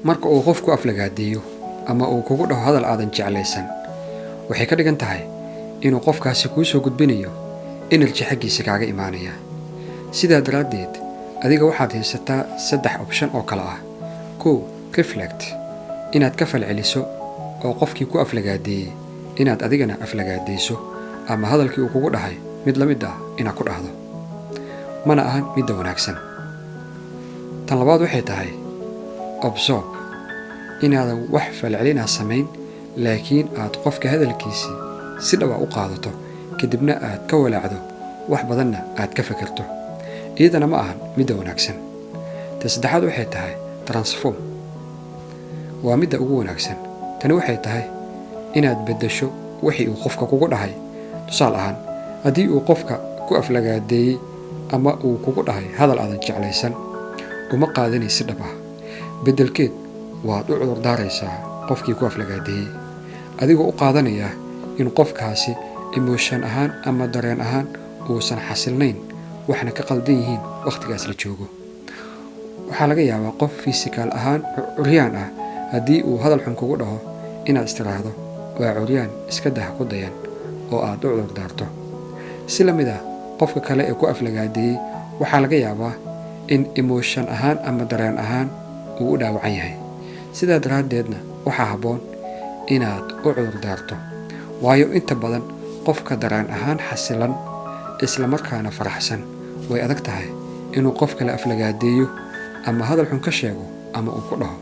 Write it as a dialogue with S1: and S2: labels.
S1: marka uu qofku aflagaadeeyo ama uu kugu dhaho hadal aadan jeclaysan waxay ka dhigan tahay inuu qofkaasi kuu soo gudbinayo energy xaggiisa kaaga imaanaya. sidaa daraaddeed adiga waxaad haysataa 3 option oo kala ah. 1. Reflect, inaad ka falceliso oo qofkii ku aflagaadeeyay inaad adigana aflagaadeyso ama hadalkii uu kugu dhahay mid la mid ah inaad ku dhahdo, mana ahan mid wanaagsan. tan labaad waxay tahay observe, inaadan wax falcelina samayn laakiin aad qofka hadalkiisii si dhab ah u qaadato kadibna aad ka walaacdo wax badanna aad ka fikirto, iyadana ma ahan mid wanaagsan. tan saddexaad waxay tahay transform, waa midda ugu wanaagsan. tani waxay tahay inaad beddesho wixii uu qofka kugu dhahay. tusaale ahaan, haddii uu qofka ku aflagaadeeyay ama uu kugu dhahay hadal aadan jeclaysan, uma qaadanaysi dhab ah. beddelkeed waad u cudur daaraysaa qofkii ku aflagaadeeyay adigoo u qaadanaya in qofkaasi emotion ahaan ama dareen ahaan uusan xasilnayn, waxna ka qaldan yihiin waqtigaas la joogo. waxaa laga yaabaa qof physical ahaan curyaan ah haddii uu hadal xun kugu dhaho inaad istiraahdo waa curyaan, iska dah ku dayan oo aad u cudur daarto. si la mid ah qofka kale ee ku aflagaadeeyay waxaa laga yaabaa in emotion ahaan ama dareen ahaan uu u dhaawacan yahay. sidaa daraaddeedna waxaa habboon inaad u cudur daarto, waayo inta badan qofka dareen ahaan xasilan isla markaana faraxsan way adag tahay inuu qof kale aflagaadeeyo ama hadal xun ka sheego ama uu ku dhaho